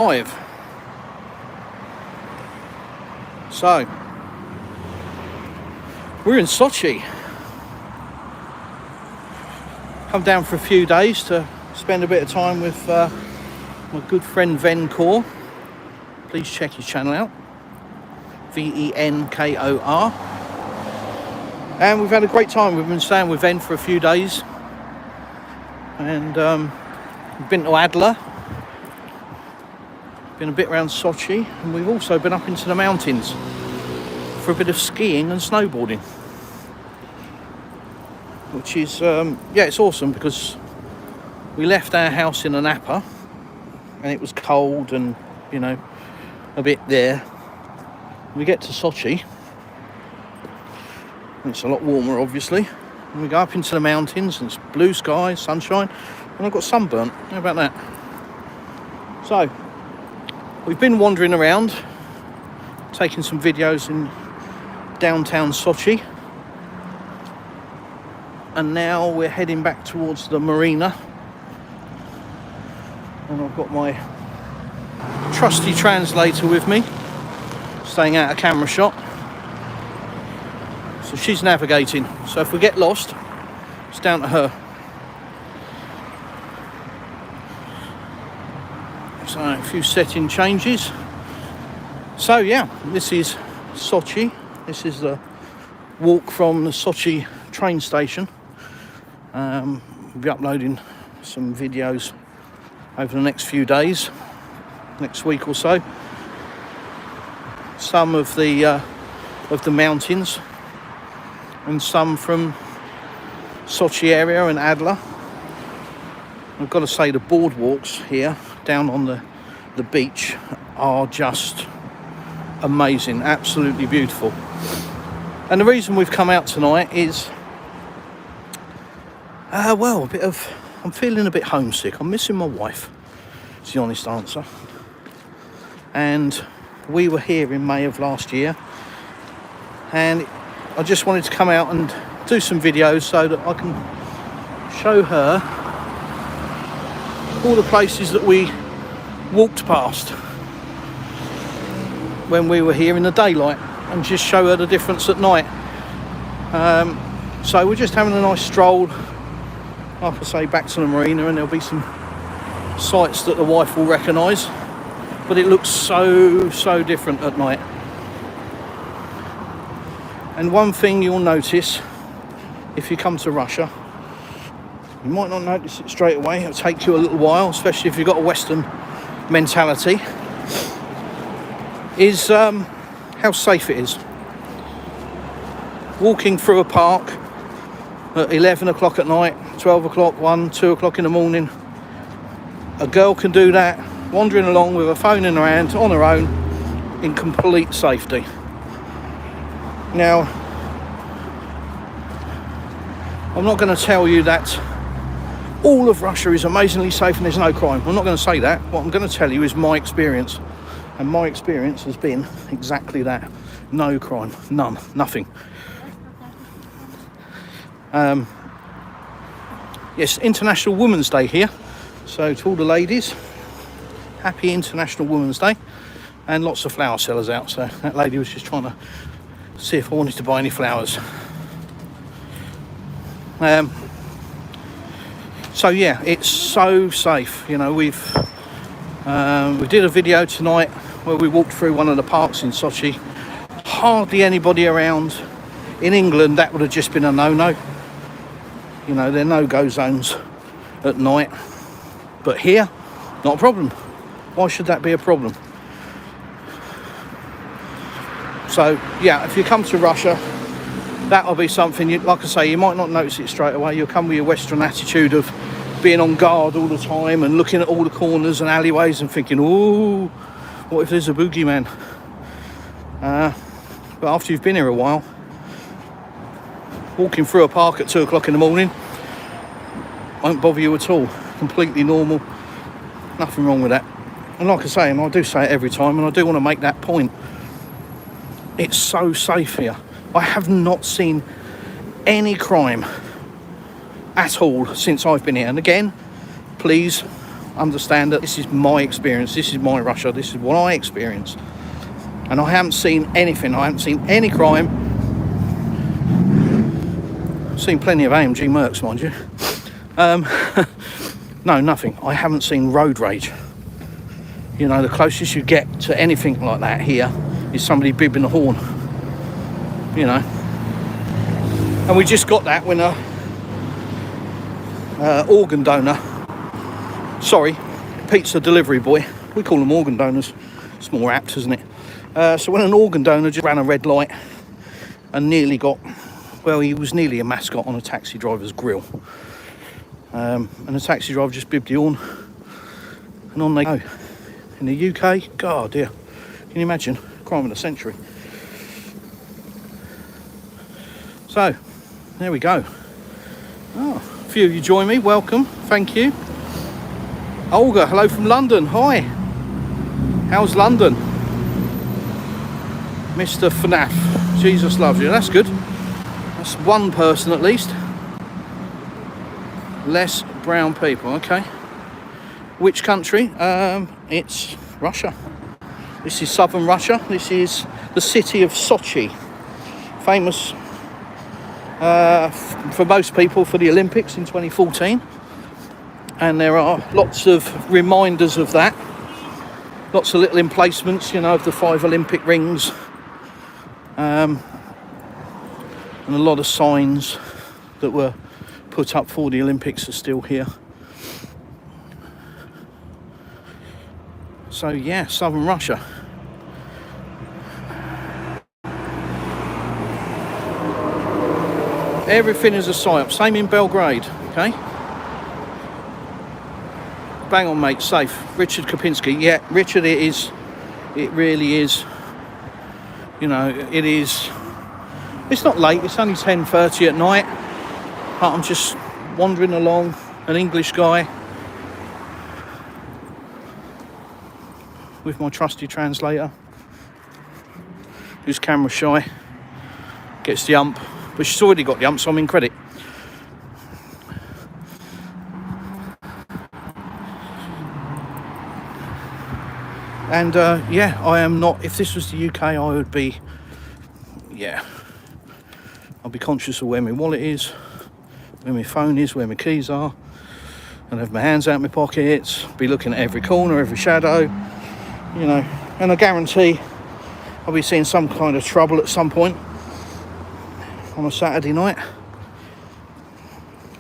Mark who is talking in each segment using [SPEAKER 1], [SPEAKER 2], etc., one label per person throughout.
[SPEAKER 1] Live. So we're in Sochi. Come down for a few days to spend a bit of time with my good friend Venkor. Please check his channel out, Venkor. And we've had a great time. We've been staying with Ven for a few days, and we've been to Adler, been a bit around Sochi, and we've also been up into the mountains for a bit of skiing and snowboarding, which is it's awesome, because we left our house in Napa and it was cold and a bit there. We get to Sochi and it's a lot warmer, obviously, and we go up into the mountains and it's blue sky, sunshine, and I've got sunburnt. How about that? So we've been wandering around, taking some videos in downtown Sochi, and now we're heading back towards the marina, and I've got my trusty translator with me, staying out of camera shot, so she's navigating, so if we get lost, it's down to her. So a few setting changes. So yeah, this is Sochi. This is the walk from the Sochi train station. We'll be uploading some videos over the next few days, next week or so. Some of the mountains, and some from Sochi area and Adler. I've got to say, the boardwalks here down on the beach are just amazing, absolutely beautiful. And the reason we've come out tonight is I'm feeling a bit homesick. I'm missing my wife, is the honest answer. And we were here in May of last year, and I just wanted to come out and do some videos so that I can show her all the places that we walked past when we were here in the daylight, and just show her the difference at night. So we're just having a nice stroll, like I say, back to the marina, and there'll be some sights that the wife will recognise, but it looks so different at night. And one thing you'll notice if you come to Russia, you might not notice it straight away, it'll take you a little while, especially if you've got a Western mentality, is how safe it is. Walking through a park at 11 o'clock at night, 12 o'clock, 1, 2 o'clock in the morning, a girl can do that, wandering along with a phone in her hand, on her own, in complete safety. Now, I'm not going to tell you that all of Russia is amazingly safe and there's no crime. I'm not going to say that. What I'm going to tell you is my experience. And my experience has been exactly that. No crime. None. Nothing. Yes, International Women's Day here. So to all the ladies, happy International Women's Day. And lots of flower sellers out. So that lady was just trying to see if I wanted to buy any flowers. So yeah, it's so safe. We did a video tonight where we walked through one of the parks in Sochi. Hardly anybody around. In England, that would have just been a no-no. They're no-go zones at night. But here, not a problem. Why should that be a problem? So yeah, if you come to Russia, that'll be something, like I say, you might not notice it straight away. You'll come with your Western attitude of being on guard all the time and looking at all the corners and alleyways and thinking, ooh, what if there's a boogeyman? But after you've been here a while, walking through a park at 2 o'clock in the morning won't bother you at all. Completely normal. Nothing wrong with that. And like I say, and I do say it every time, and I do want to make that point, it's so safe here. I have not seen any crime at all since I've been here. And again, please understand that this is my experience, this is my Russia, this is what I experience. And I haven't seen anything, I haven't seen any crime. I've seen plenty of AMG Mercs, mind you. No, nothing. I haven't seen road rage. You know, the closest you get to anything like that here is somebody bibbing the horn. You know. And we just got that when a organ donor, sorry, pizza delivery boy, we call them organ donors, it's more apt, isn't it? So when an organ donor just ran a red light and nearly got, well, he was nearly a mascot on a taxi driver's grill. And the taxi driver just bibbed the horn and on they go. In the UK, God dear, can you imagine? Crime of the century. So, there we go. Oh, a few of you join me, welcome, thank you. Olga, hello from London, hi. How's London? Mr. FNAF, Jesus loves you, that's good. That's one person at least. Less brown people, okay. Which country? It's Russia. This is southern Russia. This is the city of Sochi. Famous for most people for the Olympics in 2014. And there are lots of reminders of that. Lots of little emplacements, you know, of the 5 Olympic rings. And a lot of signs that were put up for the Olympics are still here. So yeah, southern Russia. Everything is a psyop. Same in Belgrade, okay? Bang on, mate, safe. Richard Kopinski. Yeah, Richard, it is. It really is. You know, it is. It's not late, it's only 10:30 at night. But I'm just wandering along, an English guy with my trusty translator, who's camera shy, gets the ump, but she's already got the ump, so I'm in credit. And yeah, I am not, if this was the UK, I would be, yeah, I'll be conscious of where my wallet is, where my phone is, where my keys are, and have my hands out in my pockets, be looking at every corner, every shadow, you know, and I guarantee I'll be seeing some kind of trouble at some point on a Saturday night.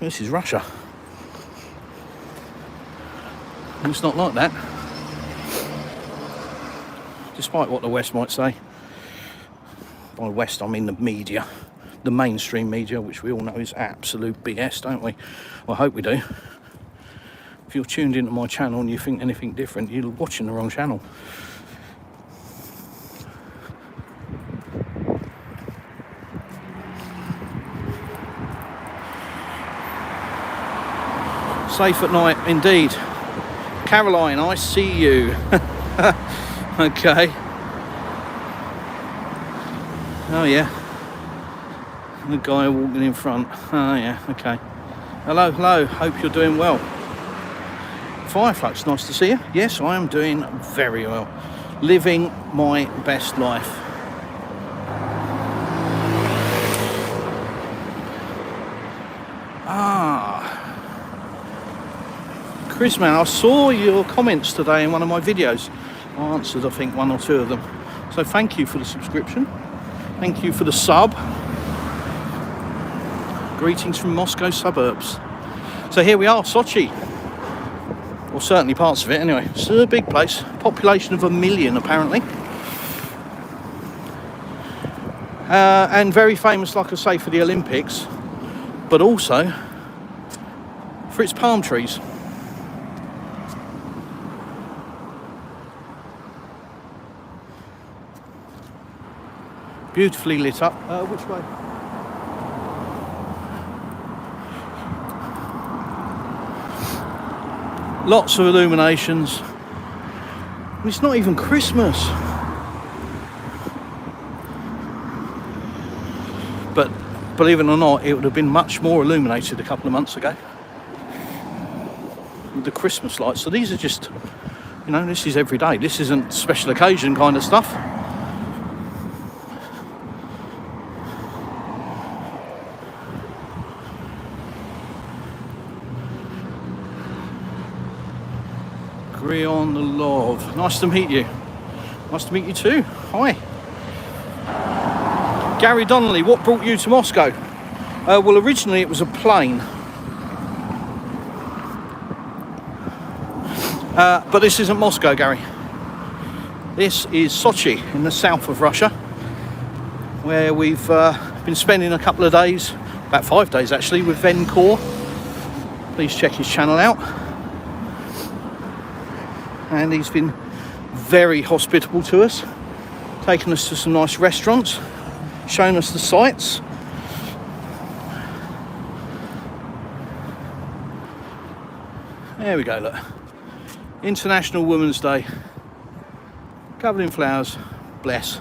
[SPEAKER 1] This is Russia. It's not like that, despite what the West might say. By West I mean the media, the mainstream media, which we all know is absolute BS, don't we? Well, I hope we do. If you're tuned into my channel and you think anything different, you're watching the wrong channel. Safe at night, indeed. Caroline, I see you. Okay. Oh yeah. The guy walking in front. Oh yeah, okay. Hello, hello, hope you're doing well. Fireflux, nice to see you. Yes, I am doing very well. Living my best life. Chris, man, I saw your comments today in one of my videos. I answered, I think, 1 or 2 of them. So thank you for the subscription. Thank you for the sub. Greetings from Moscow suburbs. So here we are, Sochi. Or certainly parts of it, anyway. It's a big place. Population of 1 million, apparently. And very famous, like I say, for the Olympics. But also for its palm trees. Beautifully lit up. Which way? Lots of illuminations. It's not even Christmas. But believe it or not, it would have been much more illuminated a couple of months ago. With the Christmas lights. So these are just, you know, this is every day. This isn't special occasion kind of stuff. Grion the Love. Nice to meet you. Nice to meet you too. Hi. Gary Donnelly, what brought you to Moscow? Well, originally it was a plane. But this isn't Moscow, Gary. This is Sochi in the south of Russia, where we've been spending a couple of days, about 5 days actually, with Ven Kaur. Please check his channel out. And he's been very hospitable to us, taking us to some nice restaurants, showing us the sights. There we go, look. International Women's Day. Covered in flowers. Bless.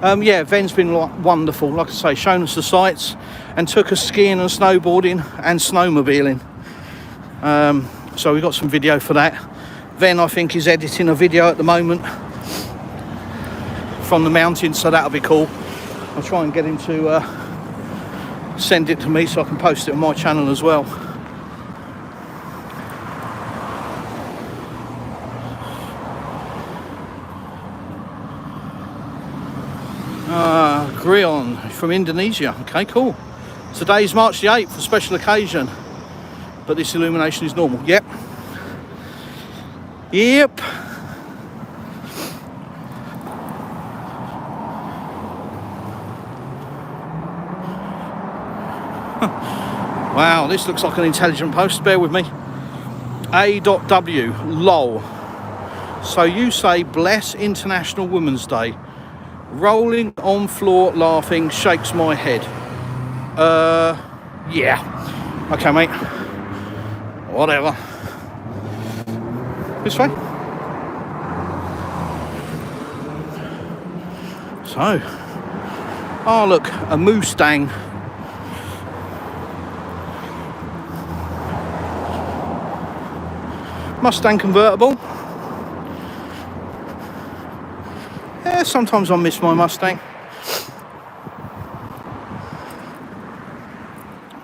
[SPEAKER 1] Yeah, Ven's been wonderful, like I say, showing us the sights and took us skiing and snowboarding and snowmobiling. So we got some video for that. Ven, I think, is editing a video at the moment from the mountains, so that'll be cool. I'll try and get him to send it to me so I can post it on my channel as well. Grion from Indonesia. Okay, cool. Today's March the 8th, a special occasion, but this illumination is normal. Yep. Yep. Wow, this looks like an intelligent post. Bear with me. A.W. lol. So you say bless International Women's Day. Rolling on floor laughing shakes my head. Yeah. Okay, mate. Whatever. This way. So. Oh, look, a Mustang. Mustang convertible. Yeah, sometimes I miss my Mustang,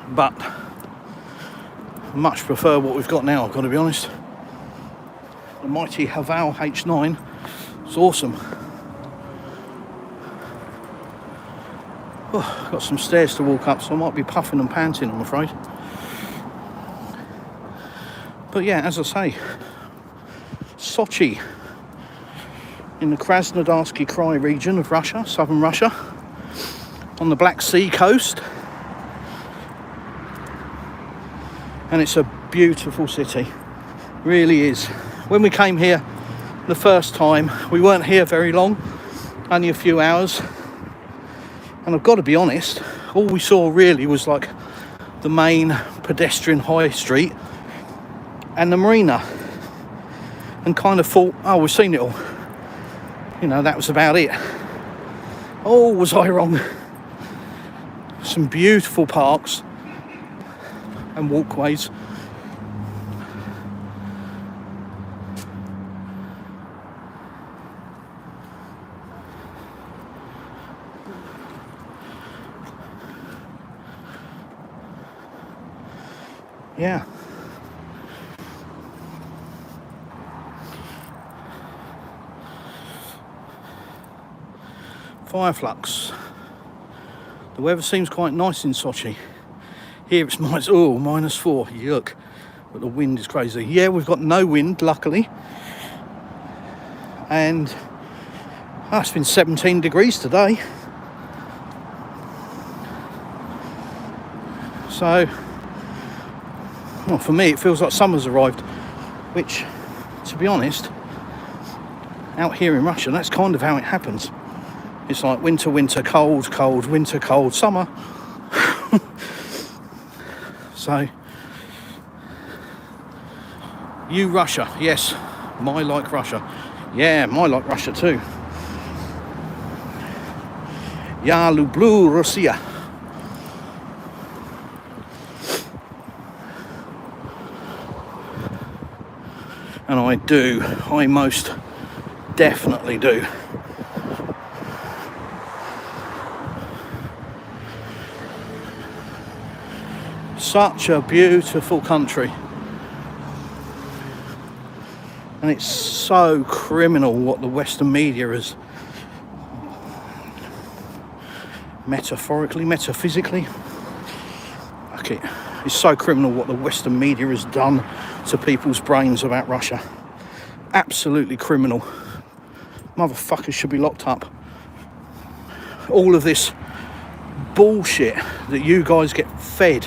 [SPEAKER 1] but I much prefer what we've got now, I've got to be honest. The mighty Haval H9 is awesome. Oh, got some stairs to walk up, so I might be puffing and panting, I'm afraid. But yeah, as I say, Sochi in the Krasnodarsky Krai region of Russia, southern Russia, on the Black Sea coast. And it's a beautiful city, really is. When we came here the first time, we weren't here very long, only a few hours. And I've got to be honest, all we saw really was like the main pedestrian high street and the marina, and kind of thought, oh, we've seen it all. You know, that was about it. Oh, was I wrong? Some beautiful parks and walkways. Yeah. Fireflux. The weather seems quite nice in Sochi. Here it's -4. Yuck. But the wind is crazy. Yeah, we've got no wind, luckily. And it's been 17 degrees today. So, well, for me it feels like summer's arrived, which, to be honest, out here in Russia, that's kind of how it happens. It's like winter, winter, cold, cold, winter, cold, summer. So, you Russia, yes, my like Russia. Yeah, my like Russia too. Я люблю Россия. And I do. I most definitely do. Such a beautiful country. And it's so criminal what the Western media is, metaphysically. Okay, it's so criminal what the Western media has done to people's brains about Russia. Absolutely criminal. Motherfuckers should be locked up. All of this bullshit that you guys get fed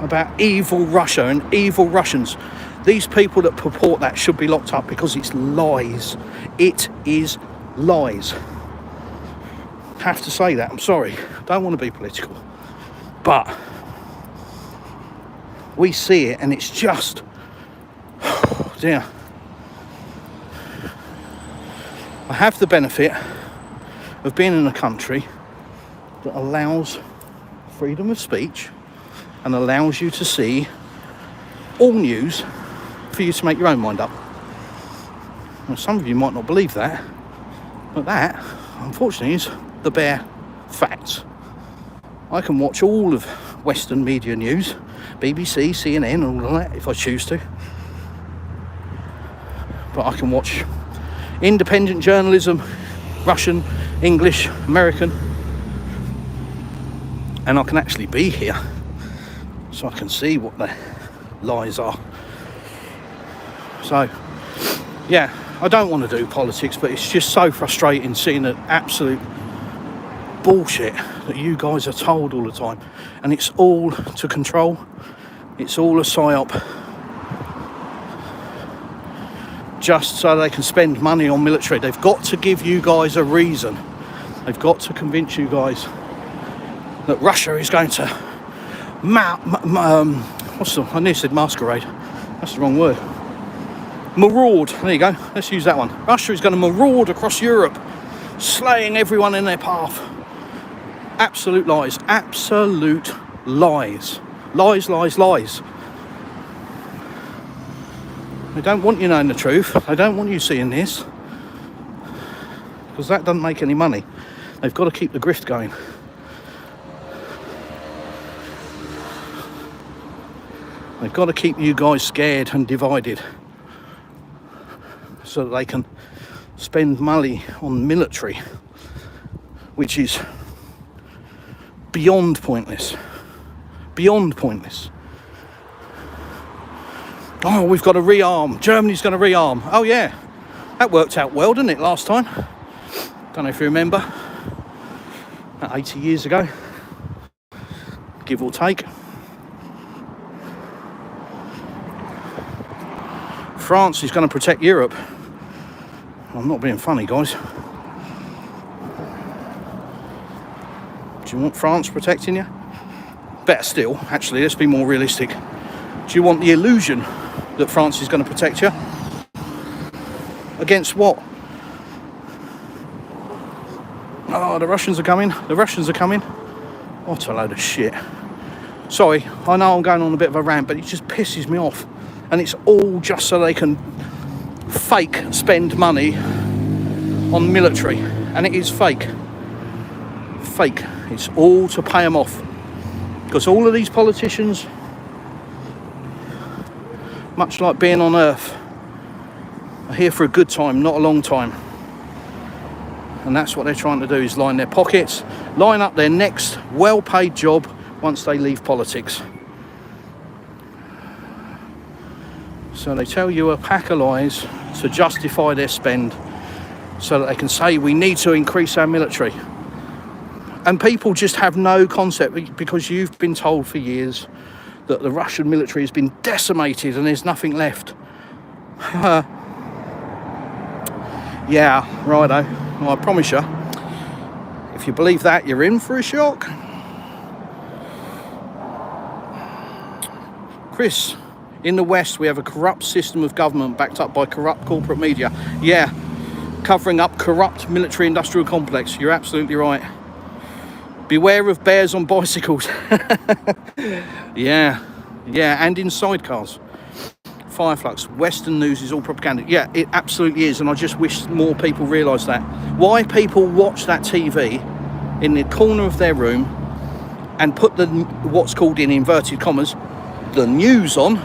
[SPEAKER 1] about evil Russia and evil Russians. These people that purport that should be locked up because it's lies. It is lies. Have to say that. I'm sorry. Don't want to be political. But we see it and it's just... Oh dear. I have the benefit of being in a country that allows freedom of speech and allows you to see all news for you to make your own mind up. Now, some of you might not believe that, but that, unfortunately, is the bare facts. I can watch all of Western media news, BBC, CNN, and all of that, if I choose to. But I can watch independent journalism, Russian, English, American, and I can actually be here, so I can see what the lies are. So, yeah, I don't want to do politics, but it's just so frustrating seeing the absolute bullshit that you guys are told all the time. And it's all to control. It's all a psyop. Just so they can spend money on military. They've got to give you guys a reason. They've got to convince you guys that Russia is going to I nearly said masquerade. That's the wrong word. Maraud. There you go. Let's use that one. Russia is going to maraud across Europe, slaying everyone in their path. Absolute lies. Absolute lies. Lies, lies, lies. They don't want you knowing the truth. They don't want you seeing this, because that doesn't make any money. They've got to keep the grift going. They've got to keep you guys scared and divided so that they can spend money on military, which is beyond pointless. Beyond pointless. Oh, we've got to rearm. Germany's going to rearm. Oh, yeah. That worked out well, didn't it, last time? Don't know if you remember. About 80 years ago. Give or take. France is going to protect Europe. I'm not being funny, guys. Do you want France protecting you? Better still, actually, let's be more realistic. Do you want the illusion that France is going to protect you? Against what? Oh, the Russians are coming. The Russians are coming. What a load of shit. Sorry, I know I'm going on a bit of a rant, but it just pisses me off. And it's all just so they can fake spend money on military. And it is fake. Fake. It's all to pay them off. Because all of these politicians, much like being on Earth, are here for a good time, not a long time. And that's what they're trying to do, is line their pockets, line up their next well-paid job once they leave politics. So they tell you a pack of lies to justify their spend, so that they can say we need to increase our military. And people just have no concept, because you've been told for years that the Russian military has been decimated and there's nothing left. Yeah, righto. Well, I promise you, if you believe that, you're in for a shock. Chris, in the West, we have a corrupt system of government backed up by corrupt corporate media. Yeah, covering up corrupt military-industrial complex. You're absolutely right. Beware of bears on bicycles. Yeah, and in sidecars. Fireflux, Western news is all propaganda. Yeah, it absolutely is, and I just wish more people realise that. Why people watch that TV in the corner of their room and put the what's called, in inverted commas, the news on,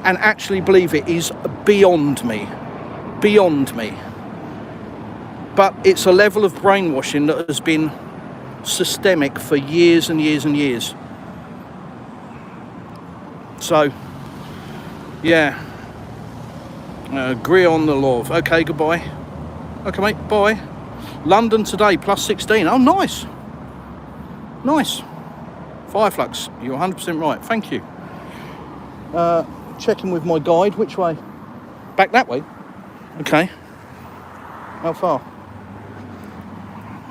[SPEAKER 1] and actually believe it, is beyond me. Beyond me. But it's a level of brainwashing that has been systemic for years and years and years. So, yeah. Agree on the law. Okay, goodbye. Okay, mate, bye. London today, plus 16. Oh, nice. Nice. Fireflux, you're 100% right. Thank you. Checking with my guide. Which way? Back that way? Okay. How far?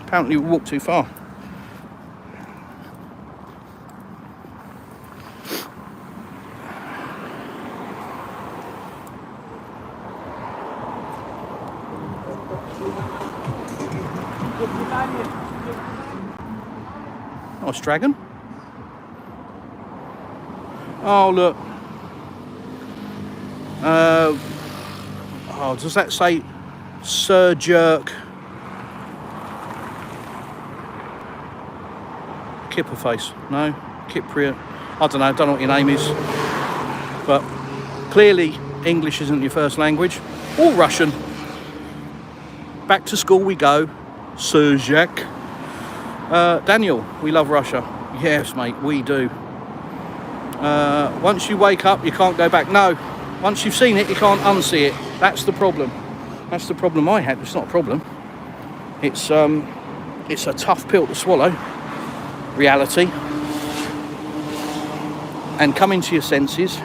[SPEAKER 1] Apparently we walked too far. Nice dragon. Oh, look. Oh, does that say Sir Jerk Kipperface? No? Cypriot? I don't know what your name is. But clearly English isn't your first language. Or Russian. Back to school we go. Sir Jacques. Daniel, we love Russia. Yes, mate, we do. Once you wake up, you can't go back. No, once you've seen it, you can't unsee it. That's the problem. That's the problem I had. It's not a problem. It's a tough pill to swallow. Reality. And coming to your senses,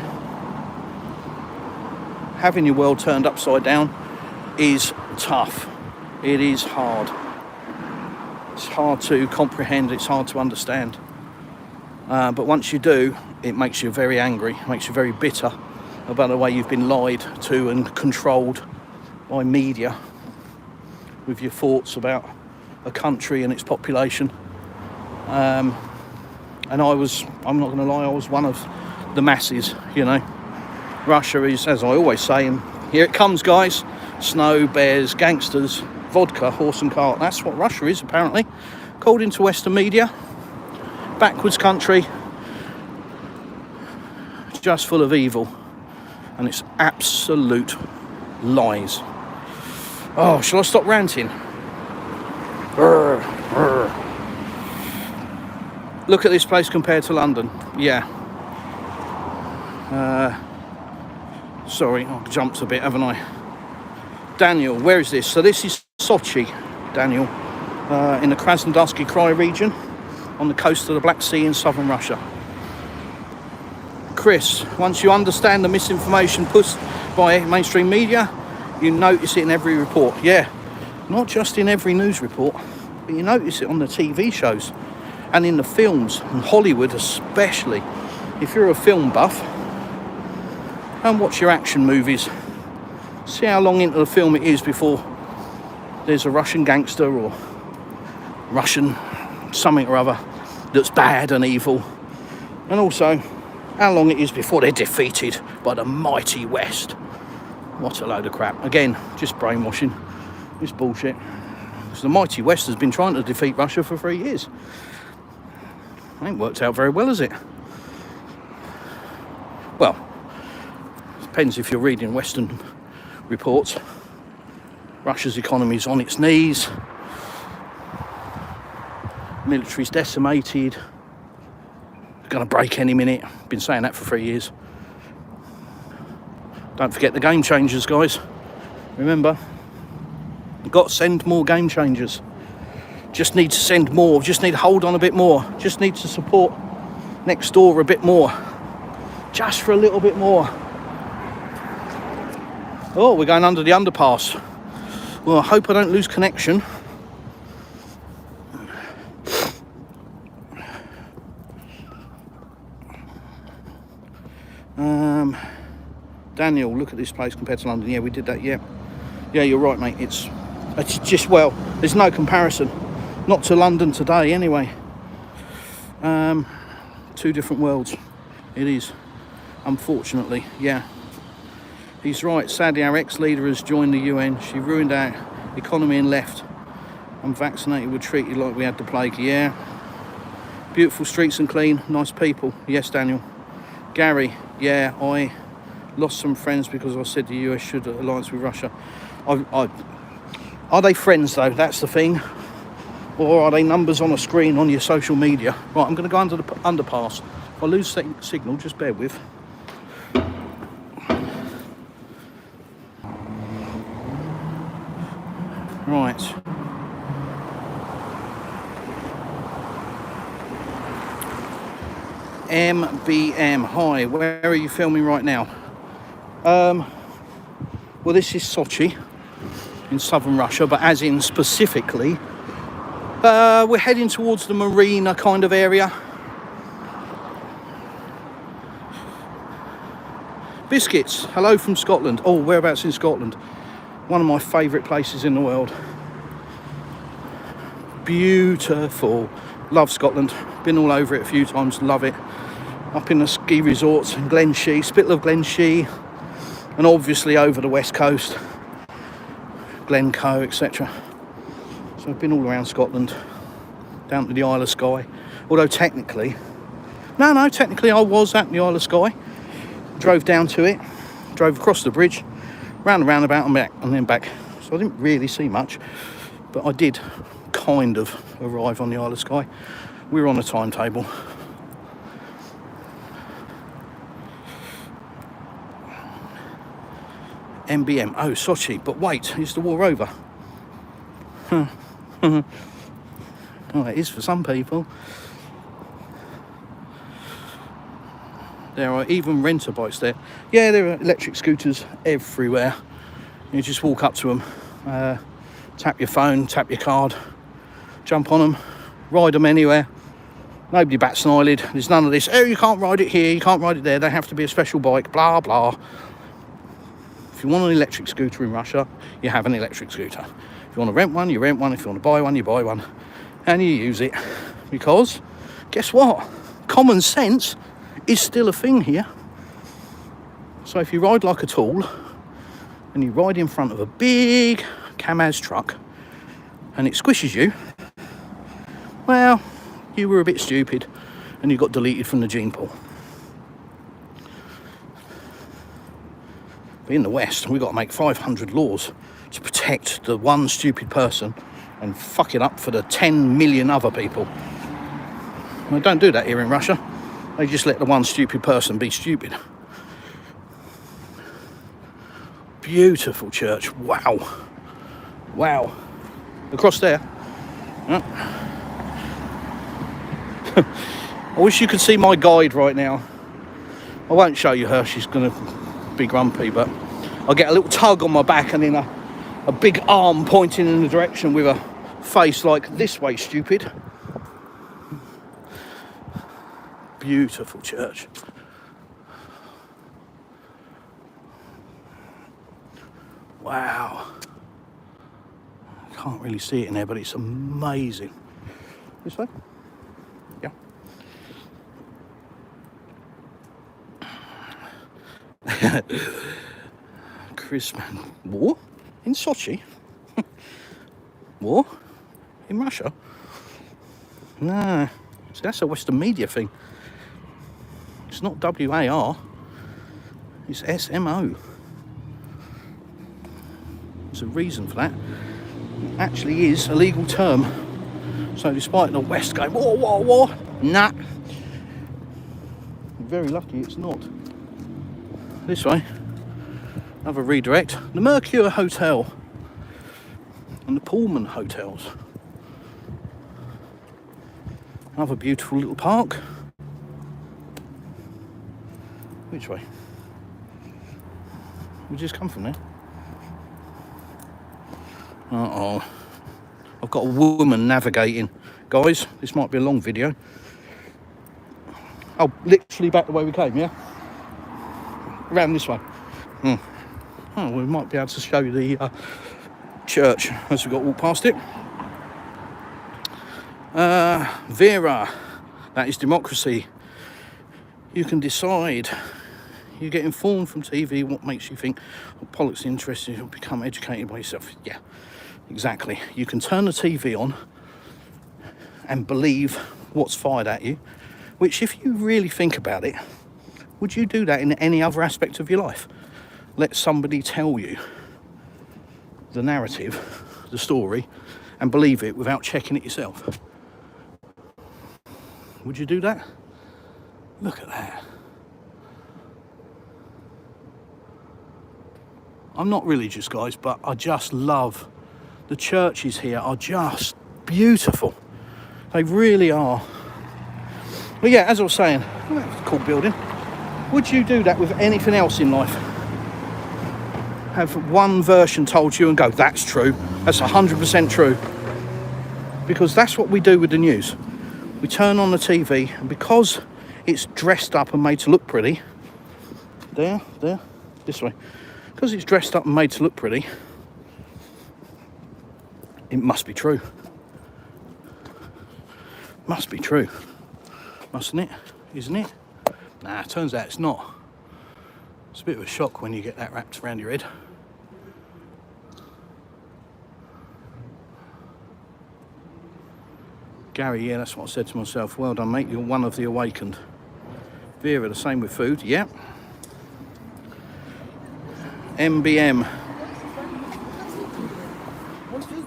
[SPEAKER 1] having your world turned upside down, is tough. It is hard. It's hard to comprehend, it's hard to understand. But once you do, it makes you very angry, it makes you very bitter about the way you've been lied to and controlled by media with your thoughts about a country and its population. And I'm not going to lie, I was one of the masses, you know. Russia is, as I always say, and here it comes, guys, snow, bears, gangsters, vodka, horse and cart. That's what Russia is, apparently. Called into Western media. Backwards country. Just full of evil. And it's absolute lies. Oh, shall I stop ranting? Brr, brr. Look at this place compared to London. Yeah. Sorry, I've jumped a bit, haven't I? Daniel, where is this? So this is Sochi, Daniel, in the Krasnodarsky Krai region, on the coast of the Black Sea in southern Russia. Chris, once you understand the misinformation pushed by mainstream media, you notice it in every report. Yeah, not just in every news report, but you notice it on the TV shows and in the films, in Hollywood especially. If you're a film buff, and watch your action movies. See how long into the film it is before there's a Russian gangster or Russian something or other that's bad and evil. And also, how long it is before they're defeated by the mighty West. What a load of crap. Again, just brainwashing. It's bullshit. Because the mighty West has been trying to defeat Russia for 3 years. It ain't worked out very well, has it? Well, depends if you're reading Western reports. Russia's economy's on its knees. Military's decimated. Going to break any minute. Been saying that for 3 years. Don't forget the game changers, guys. Remember, you've got to send more game changers. Just need to send more. Just need to hold on a bit more. Just need to support next door a bit more. Just for a little bit more. Oh, we're going under the underpass. Well, I hope I don't lose connection. Daniel, look at this place compared to London. Yeah, we did that, yeah. Yeah, you're right, mate. It's just, well, there's no comparison. Not to London today, anyway. Two different worlds. It is. Unfortunately, yeah. He's right. Sadly, our ex-leader has joined the UN. She ruined our economy and left. Unvaccinated were treated like we had the plague. Yeah. Beautiful streets and clean. Nice people. Yes, Daniel. Gary. Yeah, I lost some friends because I said the US should alliance with Russia. Are they friends, though? That's the thing. Or are they numbers on a screen on your social media? Right, I'm going to go under the underpass. If I lose signal, just bear with. Right. MBM. Hi, where are you filming right now? Well, this is Sochi in southern Russia, but as in specifically, we're heading towards the marina kind of area. Biscuits, hello from Scotland. Oh, whereabouts in Scotland? One of my favourite places in the world. Beautiful. Love Scotland. Been all over it a few times. Love it. Up in the ski resorts in Glenshee, Spittal of Glenshee, and obviously over the west coast, Glencoe, etc. So I've been all around Scotland, down to the Isle of Skye. Although technically I was at the Isle of Skye. Drove down to it, drove across the bridge, round the roundabout and back, and then back. So I didn't really see much, but I did kind of arrive on the Isle of Skye. We were on a timetable. MBM. Oh, Sochi. But wait, is the war over? Oh, it is for some people. There are even renter bikes there. Yeah, there are electric scooters everywhere. You just walk up to them, tap your phone, tap your card, jump on them, ride them anywhere. Nobody bats an eyelid. There's none of this, oh, you can't ride it here, you can't ride it there, they have to be a special bike, blah, blah. If you want an electric scooter in Russia, you have an electric scooter. If you want to rent one, you rent one. If you want to buy one, you buy one. And you use it. Because, guess what? Common sense is still a thing here. So if you ride like a tool, and you ride in front of a big Kamaz truck, and it squishes you, well, you were a bit stupid, and you got deleted from the gene pool. But in the West, we've got to make 500 laws to protect the one stupid person and fuck it up for the 10 million other people. They don't do that here in Russia. They just let the one stupid person be stupid. Beautiful church. Wow. Wow. Across there. Yep. I wish you could see my guide right now. I won't show you her. She's going to be grumpy, but I'll get a little tug on my back and then a big arm pointing in the direction with a face like, this way, stupid. Beautiful church. Wow. Can't really see it in there, but it's amazing. This way? Yeah. Christmas. War? In Sochi? War? In Russia? No. See, that's a Western media thing. It's not WAR. It's SMO. There's a reason for that. It actually is a legal term. So despite the West going, war, war, war, nah. Very lucky it's not. This way. Another redirect. The Mercure Hotel. And the Pullman Hotels. Another beautiful little park. Which way? We just come from there. Uh-oh. I've got a woman navigating. Guys, this might be a long video. Oh, literally back the way we came, yeah? Around this way. Oh, we might be able to show you the church as we got walked past it. Vera, that is democracy. You can decide. You get informed from TV. What makes you think politics is interesting? You'll become educated by yourself. Yeah, exactly. You can turn the TV on and believe what's fired at you, which, if you really think about it, would you do that in any other aspect of your life? Let somebody tell you the narrative, the story, and believe it without checking it yourself. Would you do that? Look at that. I'm not religious, guys, but I just love the churches here. Are just beautiful. They really are. But yeah, as I was saying, that's a cool building. Would you do that with anything else in life? Have one version told you and go, that's true, that's 100% true. Because that's what we do with the news. We turn on the TV, and because it's dressed up and made to look pretty, there, this way, because it's dressed up and made to look pretty, it must be true. Must be true. Mustn't it? Isn't it? Nah, it turns out it's not. It's a bit of a shock when you get that wrapped around your head. Gary, yeah, that's what I said to myself. Well done, mate. You're one of the awakened. Vera, the same with food. Yeah. MBM.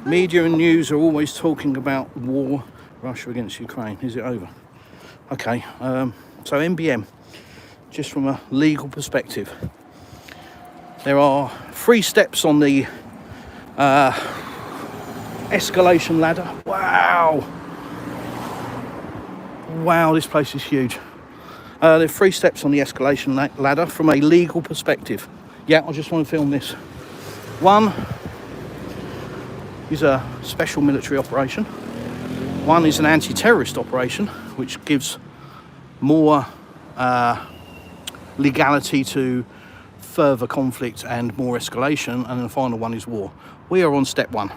[SPEAKER 1] Media and news are always talking about war, Russia against Ukraine. Is it over? Okay. So MBM, just from a legal perspective, there are 3 steps on the escalation ladder. Wow. Wow, this place is huge. There are 3 steps on the escalation ladder from a legal perspective. Yeah, I just want to film this. 1 is a special military operation. 1 is an anti-terrorist operation, which gives more legality to further conflict and more escalation. And then the final one is war. We are on step 1,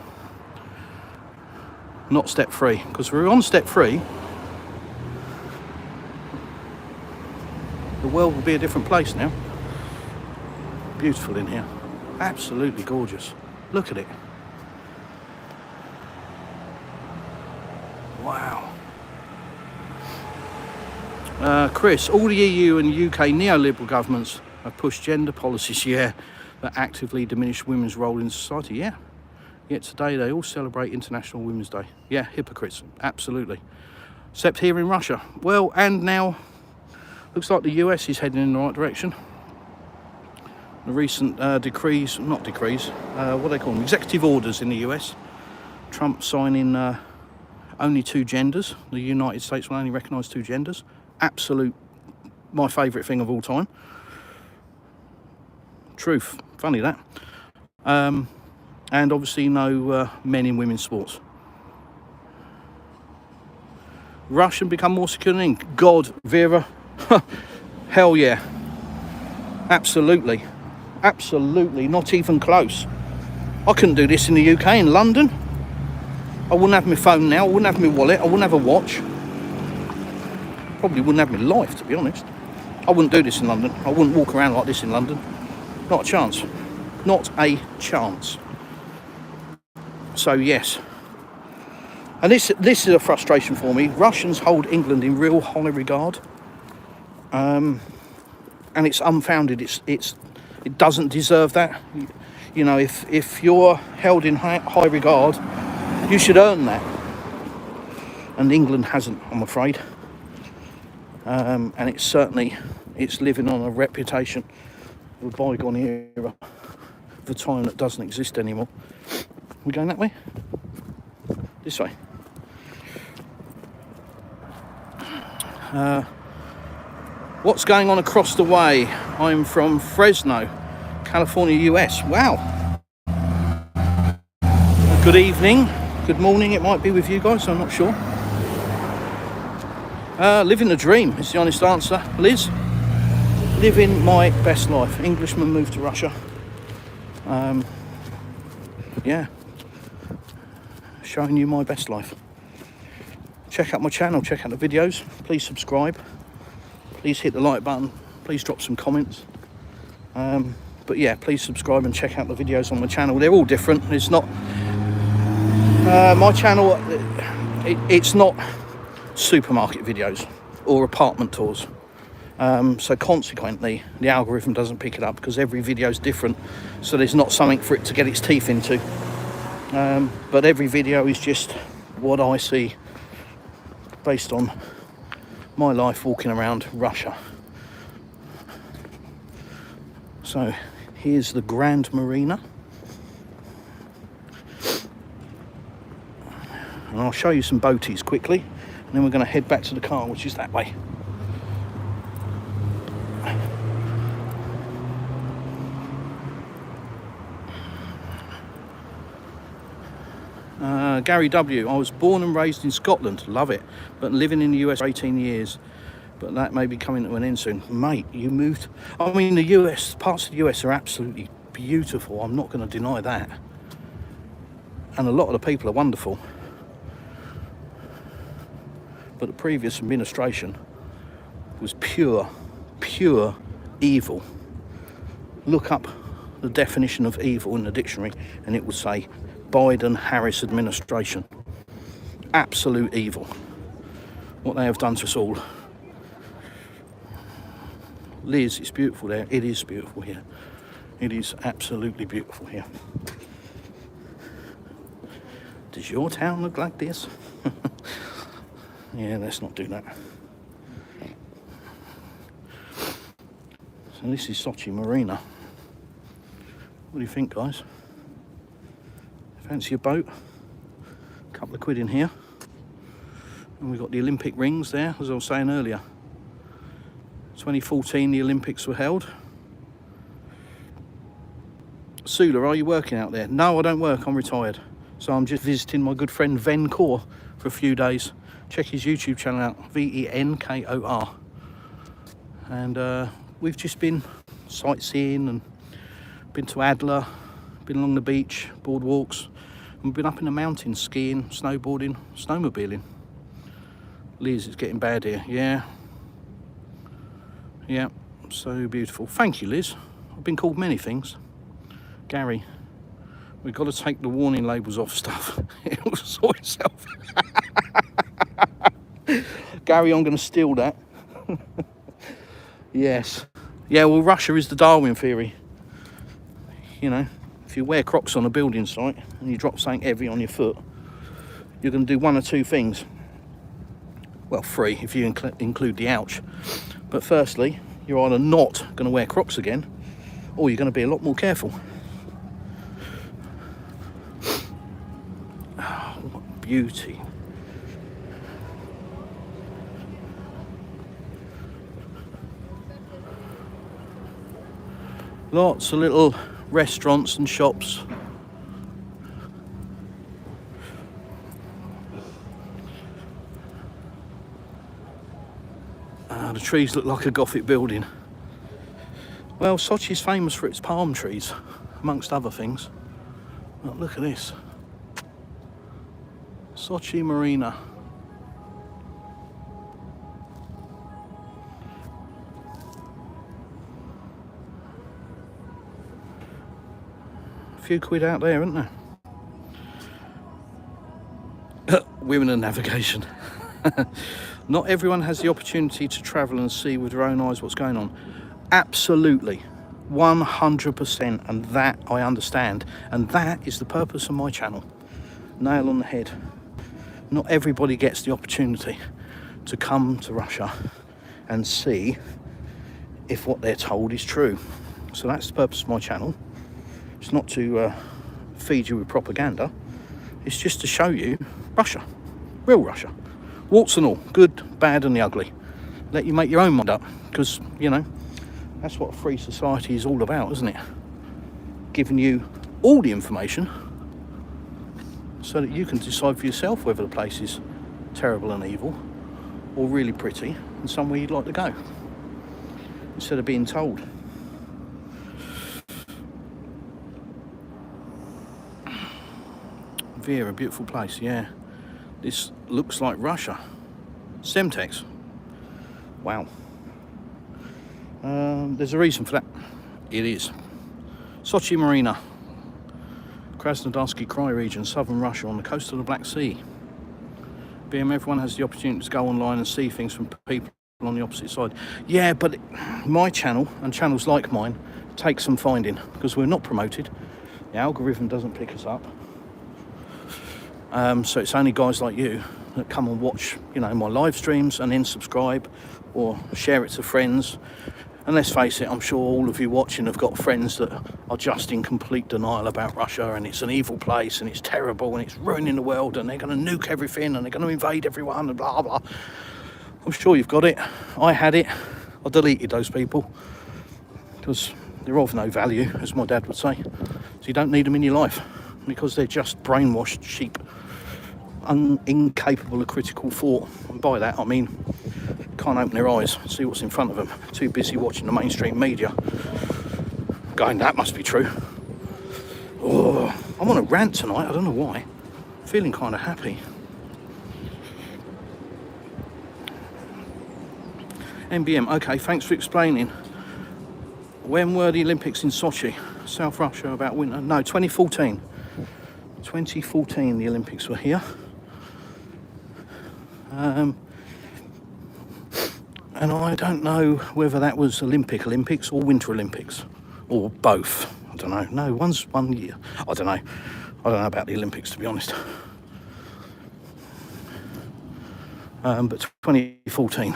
[SPEAKER 1] not step 3. Because we're on step 3, the world will be a different place now. Beautiful in here. Absolutely gorgeous. Look at it. Wow. Chris, all the EU and UK neoliberal governments have pushed gender policies, yeah, that actively diminish women's role in society, yeah. Yet today they all celebrate International Women's Day. Yeah, hypocrites, absolutely. Except here in Russia. Well, and now looks like the US is heading in the right direction. The recent what do they call them? Executive orders in the US. Trump signing only 2 genders. The United States will only recognise 2 genders. Absolute, my favourite thing of all time. Truth, funny that. And obviously no men in women's sports. Russian become more secure than England. God, Vera. Hell yeah. Absolutely. Absolutely, not even close. I couldn't do this in the UK, in London. I wouldn't have my phone now, I wouldn't have my wallet, I wouldn't have a watch. Probably wouldn't have my life, to be honest. I wouldn't do this in London. I wouldn't walk around like this in London. Not a chance. Not a chance. So yes. And this is a frustration for me. Russians hold England in real high regard. And it's unfounded. It doesn't deserve that. You know, if you're held in high regard, you should earn that. And England hasn't, I'm afraid. And it's living on a reputation of a bygone era, of a time that doesn't exist anymore. We going that way? This way. What's going on across the way? I'm from Fresno, California, US. Wow. Good evening, good morning, it might be with you guys, I'm not sure. Living the dream is the honest answer. Liz, living my best life. Englishman moved to Russia. Yeah, showing you my best life. Check out my channel, check out the videos. Please subscribe. Please hit the like button. Please drop some comments. But yeah, please subscribe and check out the videos on my channel. They're all different. It's not my channel, it's not supermarket videos or apartment tours. So consequently, the algorithm doesn't pick it up because every video is different. So there's not something for it to get its teeth into. But every video is just what I see based on my life walking around Russia. So here's the Grand Marina. And I'll show you some boaties quickly, and then we're going to head back to the car, which is that way. Gary W. I was born and raised in Scotland, love it, but living in the US for 18 years. But that may be coming to an end soon. Mate, you moved. I mean, the US, parts of the US are absolutely beautiful. I'm not going to deny that. And a lot of the people are wonderful. But the previous administration was pure evil. Look up the definition of evil in the dictionary and it will say Biden-Harris administration. Absolute evil. What they have done to us all. Liz, it's beautiful there. It is beautiful here. It is absolutely beautiful here. Does your town look like this? Yeah, let's not do that. So this is Sochi Marina. What do you think, guys? Fancy a boat? A couple of quid in here. And we've got the Olympic rings there, as I was saying earlier. 2014, the Olympics were held. Sula, are you working out there? No, I don't work, I'm retired. So I'm just visiting my good friend Venkor for a few days. Check his YouTube channel out, Venkor. And we've just been sightseeing and been to Adler, been along the beach, boardwalks. And we've been up in the mountains, skiing, snowboarding, snowmobiling. Liz, it's getting bad here, yeah. Yeah, so beautiful. Thank you, Liz. I've been called many things. Gary, we've got to take the warning labels off stuff. It will sort itself. Gary, I'm going to steal that. Yes. Yeah, well, Russia is the Darwin theory. You know, if you wear Crocs on a building site and you drop something heavy on your foot, you're going to do one or two things. Well, three if you include the ouch. But firstly, you're either not going to wear Crocs again, or you're going to be a lot more careful. Oh, what beauty. Lots of little restaurants and shops. The trees look like a Gothic building. Well, Sochi's famous for its palm trees, amongst other things. Oh, look at this. Sochi Marina. A few quid out there, isn't there? Women and navigation. Not everyone has the opportunity to travel and see with their own eyes what's going on. Absolutely, 100%, and that I understand. And that is the purpose of my channel. Nail on the head. Not everybody gets the opportunity to come to Russia and see if what they're told is true. So that's the purpose of my channel. It's not to feed you with propaganda. It's just to show you Russia, real Russia. Warts and all, good, bad and the ugly. Let you make your own mind up, because, you know, that's what a free society is all about, isn't it? Giving you all the information so that you can decide for yourself whether the place is terrible and evil or really pretty and somewhere you'd like to go, instead of being told. Vera, beautiful place, yeah. This looks like Russia. Semtex. Wow. There's a reason for that. it is. Sochi Marina, Krasnodarsky Krai region, southern Russia, on the coast of the Black Sea. Everyone has the opportunity to go online and see things from people on the opposite side. Yeah, but my channel and channels like mine take some finding because we're not promoted. The algorithm doesn't pick us up. So it's only guys like you that come and watch, you know, my live streams and then subscribe or share it to friends. And let's face it, I'm sure all of you watching have got friends that are just in complete denial about Russia, and it's an evil place and it's terrible and it's ruining the world and they're going to nuke everything and they're going to invade everyone and blah blah. I'm sure you've got it. I had it. I deleted those people because they're of no value, as my dad would say. So you don't need them in your life because they're just brainwashed sheep, incapable of critical thought. And by that I mean can't open their eyes, see what's in front of them, too busy watching the mainstream media, going, that must be true. Oh, I'm on a rant tonight, I don't know why. Feeling kind of happy. MBM, okay, thanks for explaining. When were the Olympics in Sochi, South Russia, about winter? No, 2014. 2014 the Olympics were here. And I don't know whether that was Olympics or Winter Olympics or both. I don't know. No, one's 1 year. I don't know. I don't know about the Olympics, to be honest. But 2014.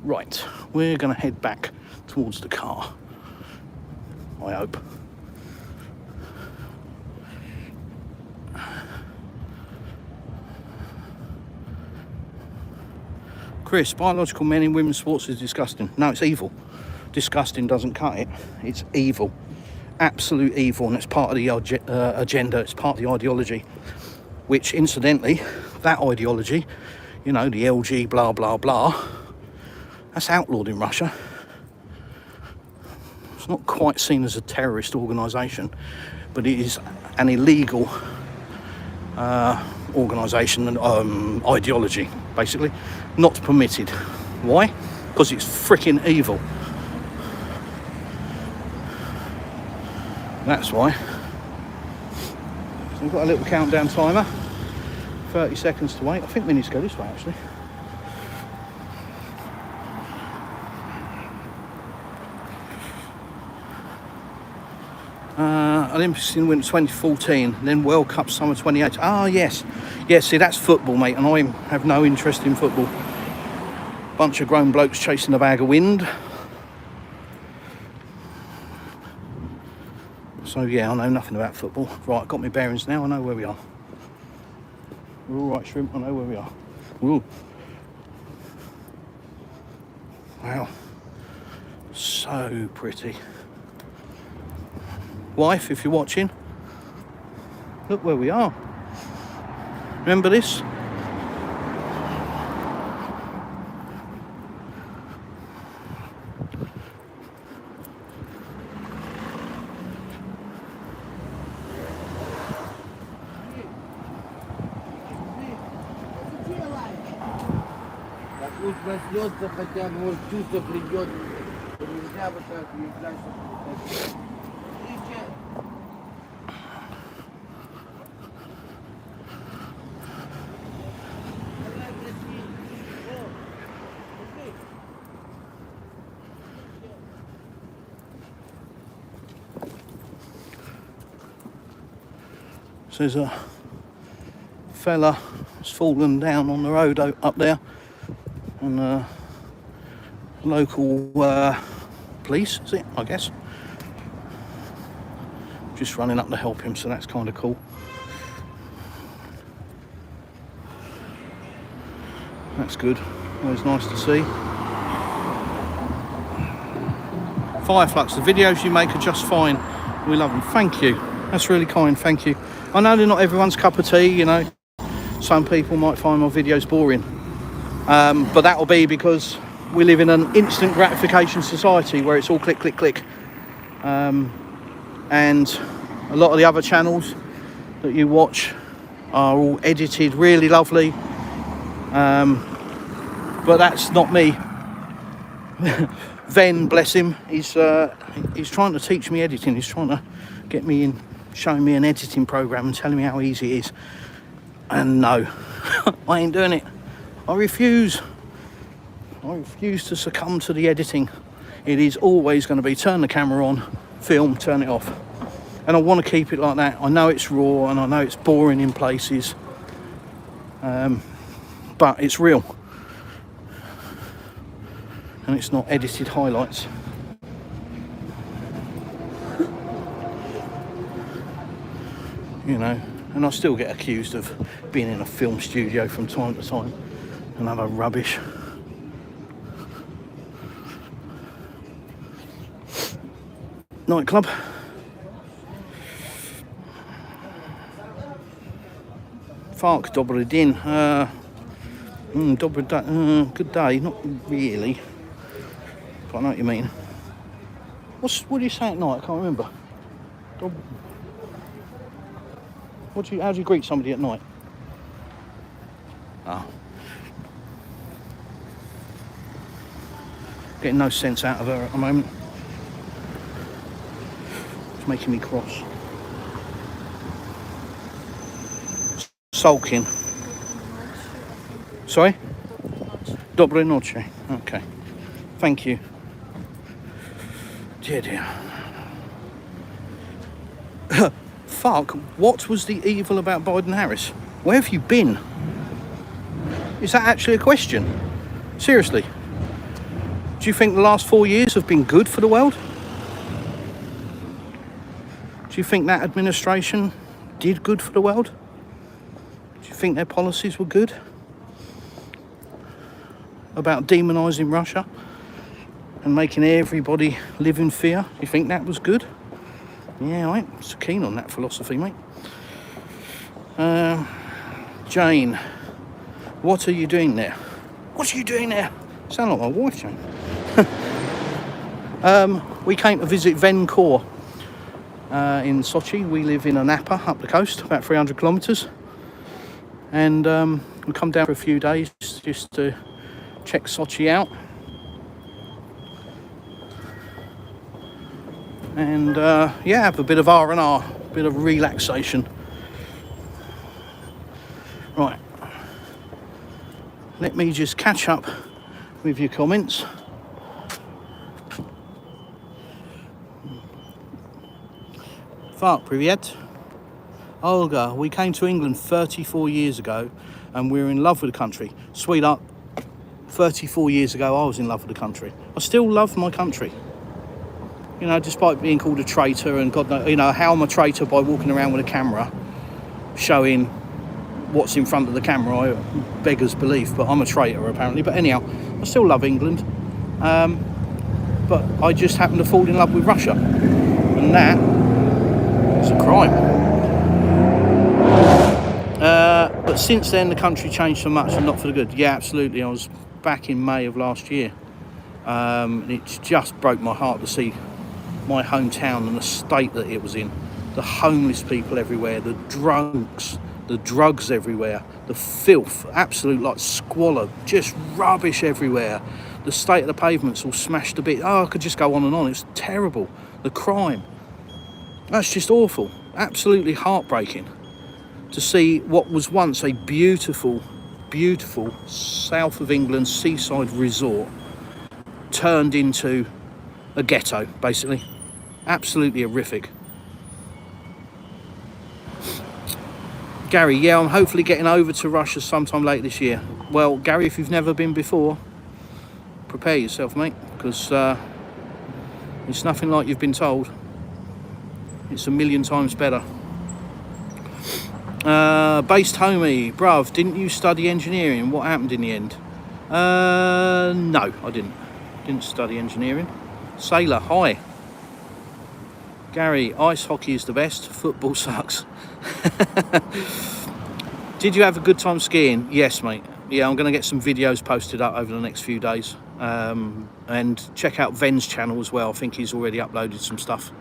[SPEAKER 1] Right, we're going to head back towards the car, I hope. Chris, biological men in women's sports is disgusting. No, it's evil. Disgusting doesn't cut it. It's evil. Absolute evil, and it's part of the agenda, it's part of the ideology, which, incidentally, that ideology, you know, the LG blah, blah, blah, that's outlawed in Russia. It's not quite seen as a terrorist organisation, but it is an illegal organisation and ideology, basically. Not permitted. Why? Because it's freaking evil. That's why. So we've got a little countdown timer. 30 seconds to wait. I think we need to go this way, actually. Olympics in winter 2014, then World Cup summer 28. Ah, yes. Yeah, see, that's football, mate, and I have no interest in football. Bunch of grown blokes chasing a bag of wind. So, yeah, I know nothing about football. Right, I've got my bearings now. I know where we are. We're all right, shrimp. I know where we are. Ooh. Wow. So pretty. Wife, if you're watching, look where we are. Remember this?
[SPEAKER 2] Пусть проснется, хотя бы, может, чувство придет. Нельзя вот так, нельзя, чтобы...
[SPEAKER 1] So there's a fella who's fallen down on the road up there, and local police, is it, I guess, just running up to help him, so that's kind of cool. That's good, always nice to see. Fireflux, the videos you make are just fine, we love them. Thank you, that's really kind, thank you. I know they're not everyone's cup of tea, you know, some people might find my videos boring, but that'll be because we live in an instant gratification society where it's all click, click, click, and a lot of the other channels that you watch are all edited really lovely, but that's not me. Ven, bless him, he's trying to teach me editing. He's trying to get me in, showing me an editing program and telling me how easy it is. And no, I ain't doing it. I refuse to succumb to the editing. It is always going to be turn the camera on, film, turn it off. And I want to keep it like that. I know it's raw and I know it's boring in places, but it's real. And it's not edited highlights. You know, and I still get accused of being in a film studio from time to time and other rubbish. Nightclub. Fark Dobry Din. Good day, not really. But I know what you mean. What do you say at night? I can't remember. How do you greet somebody at night? Oh. Getting no sense out of her at the moment. It's making me cross. Sulking. Sorry? Dobre noche. Okay. Thank you. Dear. Fuck, what was the evil about Biden-Harris? Where have you been? Is that actually a question? Seriously? Do you think the last 4 years have been good for the world? Do you think that administration did good for the world? Do you think their policies were good? About demonising Russia and making everybody live in fear? Do you think that was good? Yeah, I ain't so keen on that philosophy, mate. Jane, what are you doing there? What are you doing there? Sound like my wife, Jane. We came to visit Ven Khor in Sochi. We live in a Napa up the coast, about 300 kilometres. And we come down for a few days just to check Sochi out. And yeah, have a bit of R&R, a bit of relaxation. Right, let me just catch up with your comments. Fark, привет. Olga, we came to England 34 years ago and we were in love with the country. Sweetheart, 34 years ago I was in love with the country. I still love my country. You know, despite being called a traitor, and God knows, you know, how I'm a traitor by walking around with a camera showing what's in front of the camera, I beggars belief, but I'm a traitor apparently. But anyhow, I still love England, but I just happened to fall in love with Russia, and that is a crime. But since then the country changed so much, and not for the good. Yeah, absolutely. I was back in May of last year. It just broke my heart to see my hometown and the state that it was in. The homeless people everywhere, the drunks, the drugs everywhere, the filth, absolute like squalor, just rubbish everywhere. The state of the pavements all smashed to bits. Oh, I could just go on and on. It's terrible. The crime. That's just awful. Absolutely heartbreaking to see what was once a beautiful, beautiful south of England seaside resort turned into a ghetto, basically. Absolutely horrific. Gary, yeah, I'm hopefully getting over to Russia sometime late this year. Well, Gary, if you've never been before, prepare yourself, mate, because it's nothing like you've been told. It's a million times better. Based homie, bruv, didn't you study engineering? What happened in the end? No, I didn't study engineering. Sailor, hi. Gary, ice hockey is the best, football sucks. Did you have a good time skiing? Yes, mate. Yeah, I'm going to get some videos posted up over the next few days. And check out Ven's channel as well. I think he's already uploaded some stuff.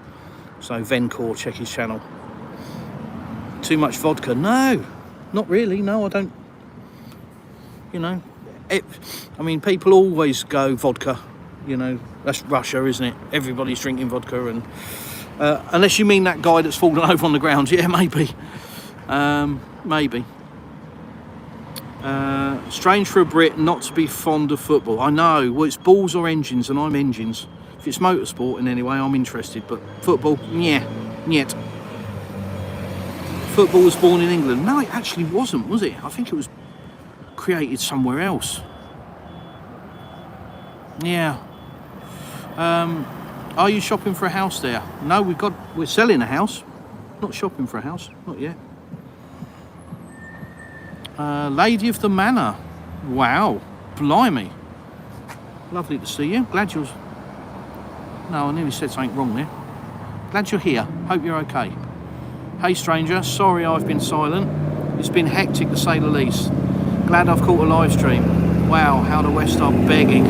[SPEAKER 1] So Ven Khor, check his channel. Too much vodka? No, not really. No, I don't. You know, I mean, people always go vodka You know, that's Russia, isn't it? Everybody's drinking vodka, and unless you mean that guy that's fallen over on the ground, yeah, maybe. Maybe. Strange for a Brit not to be fond of football. I know. Well, it's balls or engines, and I'm engines. If it's motorsport in any way, I'm interested. But football, yeah, niet. Football was born in England. No, it actually wasn't, was it? I think it was created somewhere else. Yeah. Are you shopping for a house there? No, we're selling a house. Not shopping for a house, not yet. Lady of the Manor. Wow, blimey. Lovely to see you. Glad you're... No, I nearly said something wrong there. Glad you're here. Hope you're okay. Hey stranger, sorry I've been silent. It's been hectic to say the least. Glad I've caught a live stream. Wow, how the West are begging.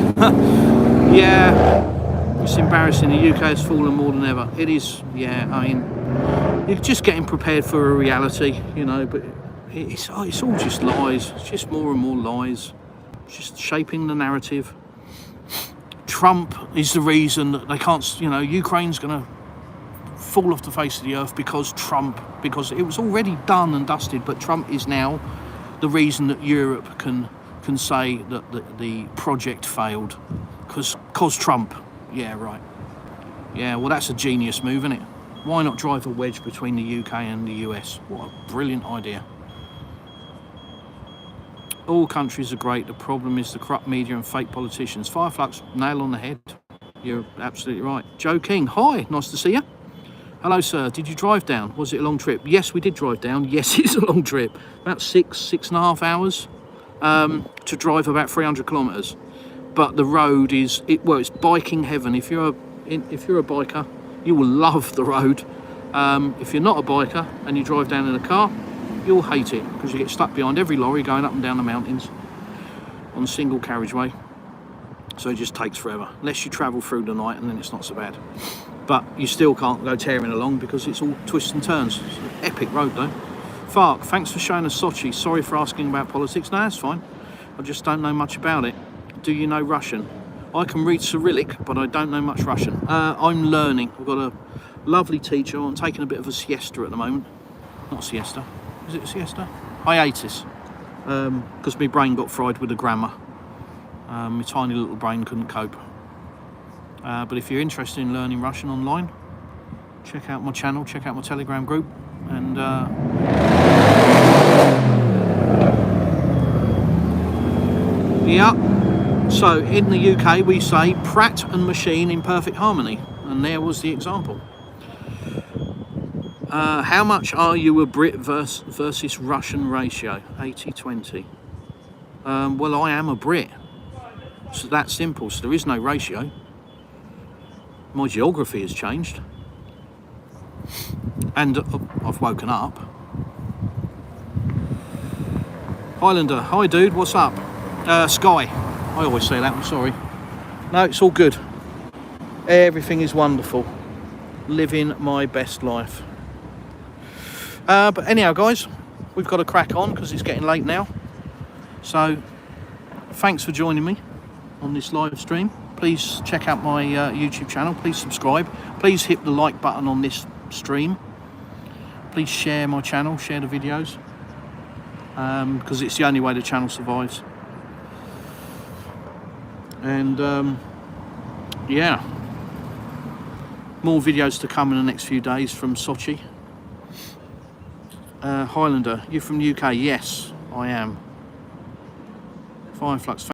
[SPEAKER 1] Yeah, it's embarrassing. The UK has fallen more than ever. It is, yeah, I mean, you're just getting prepared for a reality, you know, but it's all just lies. It's just more and more lies. It's just shaping the narrative. Trump is the reason that they can't, you know, Ukraine's going to fall off the face of the earth because Trump, because it was already done and dusted, but Trump is now the reason that Europe can say that the project failed because Trump. Yeah, right. Yeah, well, that's a genius move, isn't it? Why not drive a wedge between the UK and the US? What a brilliant idea. All countries are great. The problem is the corrupt media and fake politicians. Fireflux, nail on the head. You're absolutely right. Joe King, hi, nice to see you. Hello, sir. Did you drive down? Was it a long trip? Yes, we did drive down. Yes, it's a long trip. About 6.5 hours to drive about 300 kilometres. But the road is, it's biking heaven. If you're a biker, you will love the road. If you're not a biker and you drive down in a car, you'll hate it because you get stuck behind every lorry going up and down the mountains on a single carriageway. So it just takes forever, unless you travel through the night, and then it's not so bad. But you still can't go tearing along because it's all twists and turns. It's an epic road though. Fark, thanks for showing us Sochi. Sorry for asking about politics. No, that's fine. I just don't know much about it. Do you know Russian? I can read Cyrillic, but I don't know much Russian. I'm learning. I've got a lovely teacher. I'm taking a bit of a siesta at the moment. Not siesta. Is it a siesta? Hiatus. Because my brain got fried with the grammar. My tiny little brain couldn't cope. But if you're interested in learning Russian online, check out my channel, check out my Telegram group, and yeah. So in the UK we say Pratt and machine in perfect harmony, and there was the example. How much are you a Brit versus Russian ratio? 80-20. Well, I am a Brit, so that's simple. So there is no ratio. My geography has changed, and I've woken up. Highlander, hi dude, what's up? Sky, I always say that, I'm sorry. No, it's all good. Everything is wonderful. Living my best life. But anyhow, guys, we've got to crack on because it's getting late now. So, thanks for joining me on this live stream. Please check out my YouTube channel. Please subscribe. Please hit the like button on this stream. Please share my channel, share the videos, because it's the only way the channel survives. And yeah, more videos to come in the next few days from Sochi. Highlander, you from the UK? Yes, I am. Fireflux.